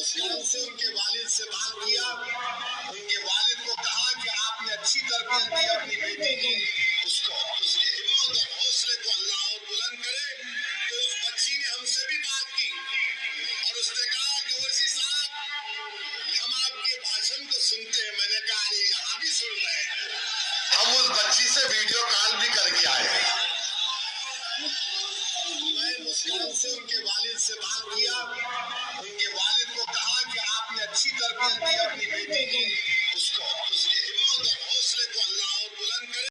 مسکان سے ان کے والد سے بات کیا، ان کے والد کو کہا کہ آپ نے اچھی تربیت دی اپنی بیٹی کی، اس کی ہمت اور حوصلے کو اللہ اور بلند کرے۔ تو اس بچی نے ہم سے بھی بات کی اور اس نے کہا کہ اویسی صاحب ہم آپ کے بھاشن کو سنتے ہیں۔ میں نے کہا ارے یہاں بھی سن رہے ہیں۔ ہم اس بچی سے ویڈیو کال بھی کر کے آئے ہیں۔ میں مسکان سے ان کے والد سے بات کیا، ان کے والد کو کہا کہ آپ نے اچھی تربیت دی اپنی بیٹی کی، اس کی ہمت اور